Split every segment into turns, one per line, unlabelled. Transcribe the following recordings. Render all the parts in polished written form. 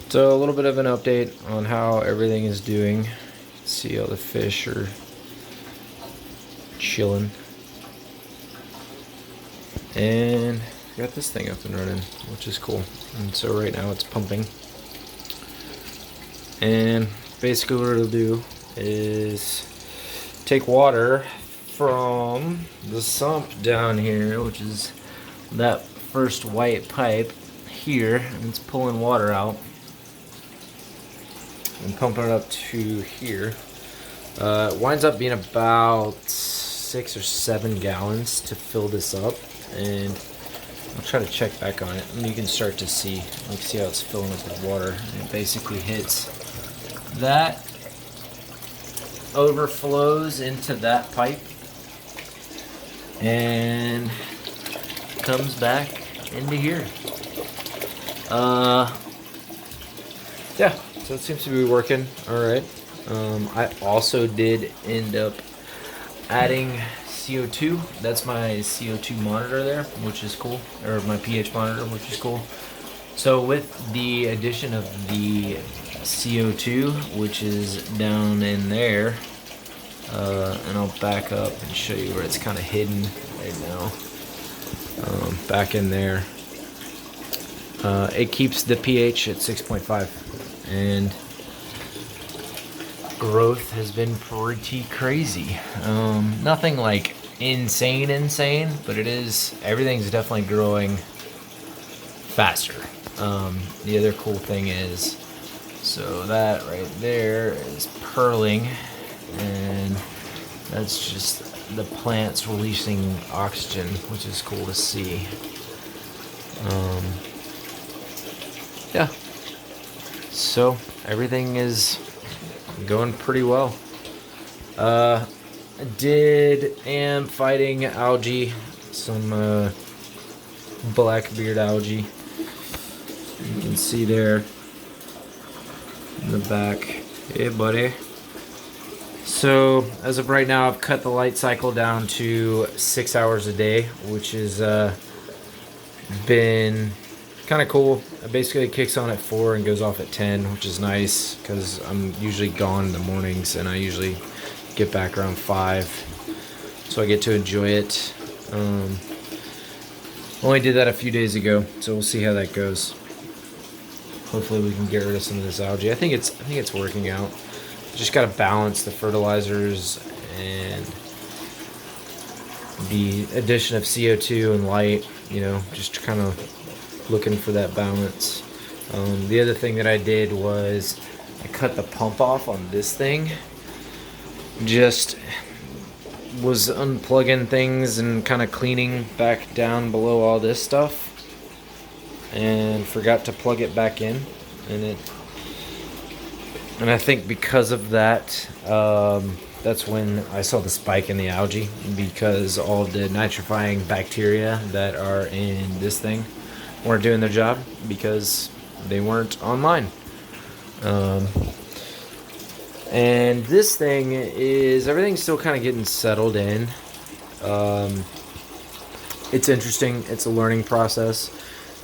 So a little bit of an update on how everything is doing. See all the fish are chilling. And got this thing up and running, which is cool. And so right now it's pumping. And basically what it'll do is take water from the sump down here, which is that first white pipe here, and it's pulling water out and pumping it up to here. It winds up being about 6 or 7 gallons to fill this up, and I'll try to check back on it. And you can start to see, like, see how it's filling up with water. And it basically hits that, overflows into that pipe, and comes back into here. Yeah, so it seems to be working all right. I also did end up adding CO2. That's my CO2 monitor there, which is cool, or my pH monitor, which is cool. So with the addition of the CO2, which is down in there, and I'll back up and show you where it's kind of hidden right now. Back in there, it keeps the pH at 6.5, and growth has been pretty crazy. Nothing like insane, but everything's definitely growing faster. The other cool thing is, so that right there is purling, and that's just the plants releasing oxygen, which is cool to see. Yeah, so everything is going pretty well. I am fighting algae, some blackbeard algae. You can see there in the back. Hey, buddy. So as of right now, I've cut the light cycle down to 6 hours a day, which has been kind of cool. It basically kicks on at 4 and goes off at 10, which is nice because I'm usually gone in the mornings, and I usually get back around 5, so I get to enjoy it. Only did that a few days ago, so we'll see how that goes. Hopefully we can get rid of some of this algae. I think it's working out. Just got to balance the fertilizers and the addition of CO2 and light, just kind of looking for that balance. The other thing that I did was I cut the pump off on this thing. Just was unplugging things and kind of cleaning back down below all this stuff, and forgot to plug it back in, and I think because of that, that's when I saw the spike in the algae, because all of the nitrifying bacteria that are in this thing weren't doing their job because they weren't online. And this thing everything's still kind of getting settled in. It's interesting. It's a learning process.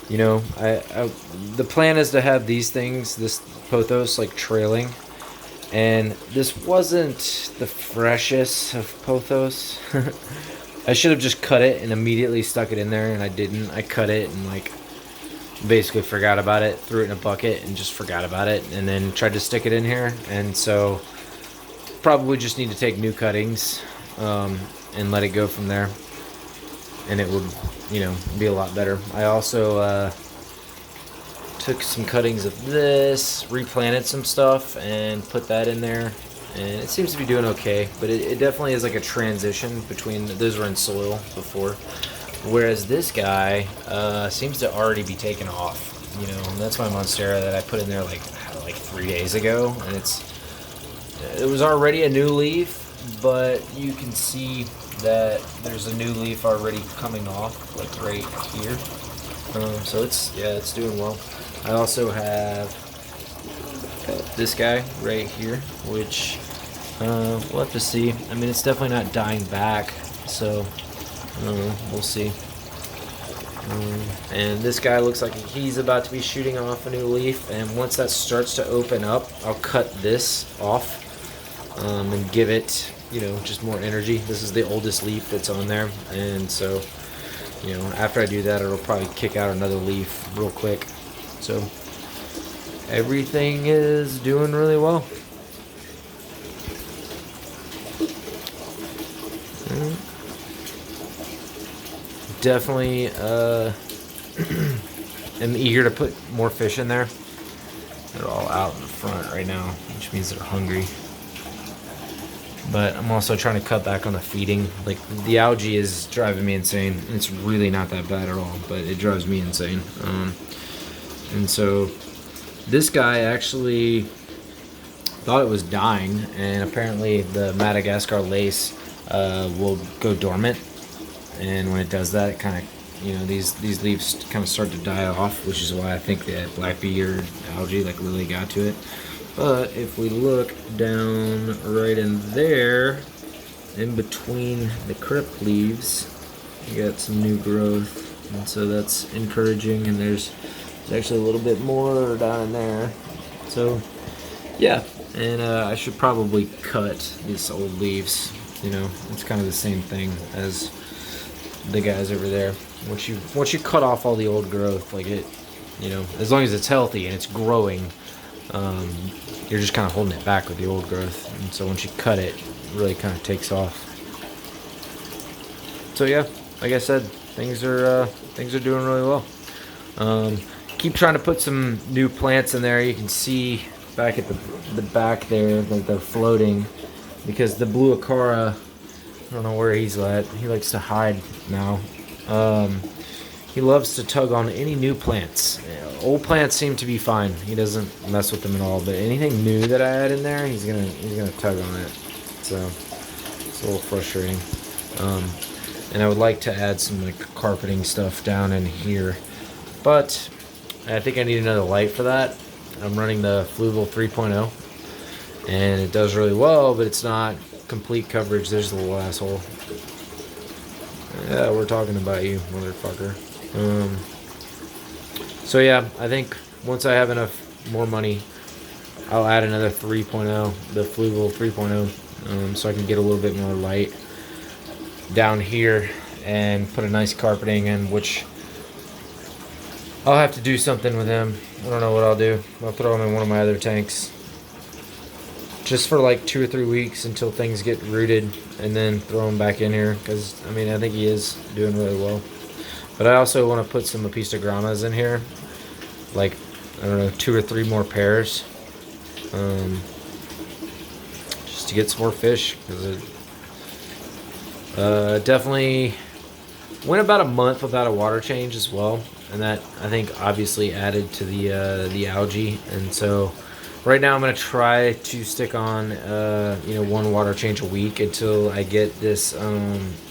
The plan is to have these things, this pothos, like trailing, and this wasn't the freshest of pothos. I should have just cut it and immediately stuck it in there, and I didn't. I cut it and basically forgot about it, threw it in a bucket and just forgot about it, and then tried to stick it in here. And so probably just need to take new cuttings and let it go from there, and it would be a lot better. I also took some cuttings of this, replanted some stuff, and put that in there, and it seems to be doing okay. But it definitely is like a transition between, those were in soil before, whereas this guy seems to already be taken off. And that's my monstera that I put in there like 3 days ago, and it was already a new leaf, but you can see that there's a new leaf already coming off, like right here. So it's doing well. I also have this guy right here, which we'll have to see. I mean, it's definitely not dying back, so we'll see. And this guy looks like he's about to be shooting off a new leaf, and once that starts to open up, I'll cut this off and give it, you know, just more energy. This is the oldest leaf that's on there, and so, you know, after I do that, it'll probably kick out another leaf real quick. So everything is doing really well. Definitely am eager to put more fish in there. They're all out in the front right now, which means they're hungry. But I'm also trying to cut back on the feeding. Like, the algae is driving me insane. It's really not that bad at all, but it drives me insane. And so this guy actually thought it was dying, and apparently the Madagascar lace will go dormant. And when it does that, it kind of, you know, these leaves kind of start to die off, which is why I think that black beard algae like really got to it. But if we look down right in there, in between the crypt leaves, you got some new growth, and so that's encouraging. And there's actually a little bit more down in there. So yeah, and I should probably cut these old leaves. You know, it's kind of the same thing as the guys over there. Once you cut off all the old growth, like it, you know, as long as it's healthy and it's growing, you're just kind of holding it back with the old growth. And so once you cut it, it really kind of takes off. So yeah, like I said, things are doing really well. Keep trying to put some new plants in there. You can see back at the back there that they're floating, because the blue Acara, I don't know where he's at. He likes to hide now. He loves to tug on any new plants. Old plants seem to be fine. He doesn't mess with them at all. But anything new that I add in there, he's gonna tug on it. So it's a little frustrating. And I would like to add some like carpeting stuff down in here, but I think I need another light for that. I'm running the Fluval 3.0, and it does really well, but it's not complete coverage. There's the little asshole. Yeah, we're talking about you, motherfucker. So yeah, I think once I have enough more money, I'll add another 3.0, the Fluval 3.0, so I can get a little bit more light down here and put a nice carpeting in, which I'll have to do something with him. I don't know what I'll do. I'll throw him in one of my other tanks just for like 2 or 3 weeks until things get rooted, and then throw him back in here, because I mean, I think he is doing really well. But I also want to put some Apistogrammas in here, like, I don't know, 2 or 3 more pairs, just to get some more fish, because it definitely went about a month without a water change as well, and that I think obviously added to the algae. And so right now I'm gonna try to stick on you know, 1 water change a week until I get this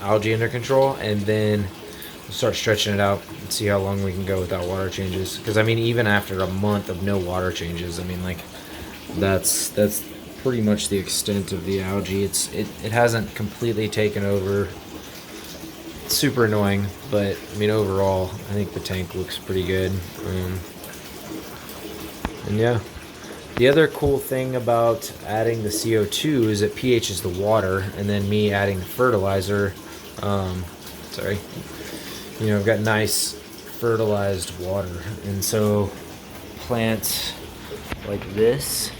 algae under control, and then we'll start stretching it out and see how long we can go without water changes. Because I mean, even after a month of no water changes, I mean, like, that's pretty much the extent of the algae. It hasn't completely taken over. It's super annoying, but I mean, overall I think the tank looks pretty good. And yeah, the other cool thing about adding the CO2 is it pHs the water, and then me adding the fertilizer, sorry, you know, I've got nice fertilized water. And so plants like this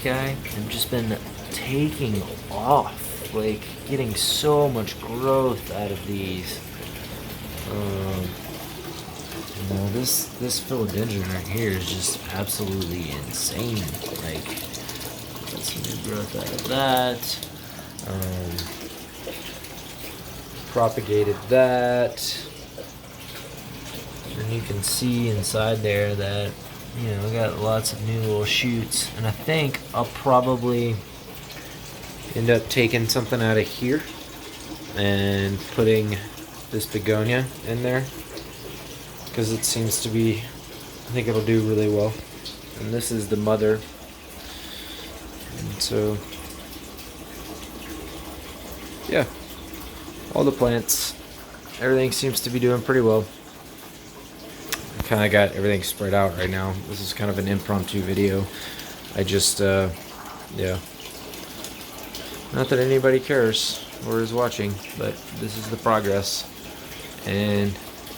guy have just been taking off, like getting so much growth out of these. You know, this philodendron right here is just absolutely insane. Like, got some new growth out of that. Propagated that, and you can see inside there that, you know, I got lots of new little shoots, and I think I'll probably end up taking something out of here and putting this begonia in there, because it seems to be, I think it'll do really well. And this is the mother, and so yeah, all the plants, everything seems to be doing pretty well. kind of got everything spread out right now. This is kind of an impromptu video. I just, yeah. Not that anybody cares or is watching, but this is the progress. And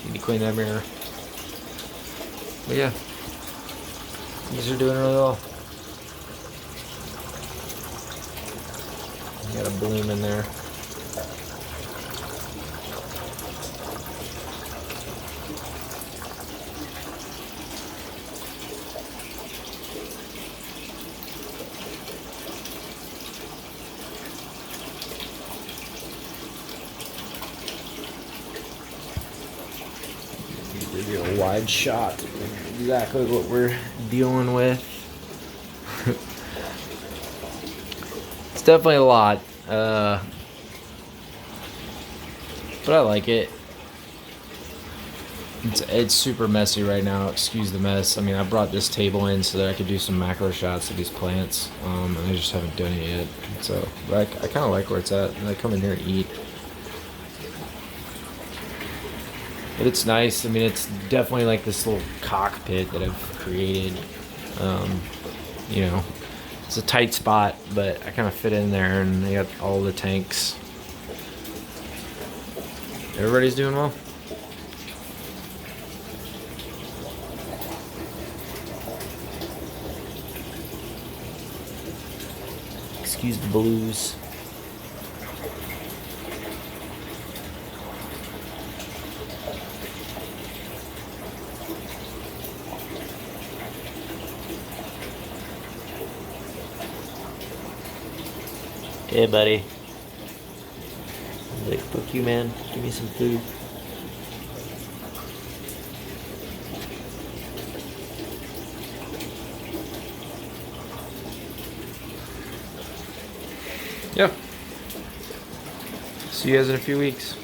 need to clean that mirror. But yeah, these are doing really well. Got a bloom in there. Give you a wide shot. Exactly what we're dealing with. It's definitely a lot, but I like it. It's super messy right now. Excuse the mess. I mean, I brought this table in so that I could do some macro shots of these plants, and I just haven't done it yet. So, but I kind of like where it's at, and I come in here and eat. But it's nice. I mean, it's definitely like this little cockpit that I've created. You know, it's a tight spot, but I kind of fit in there, and they got all the tanks. Everybody's doing well. Excuse the blues. Hey, buddy. Like, fuck you, man. Give me some food. Yeah. See you guys in a few weeks.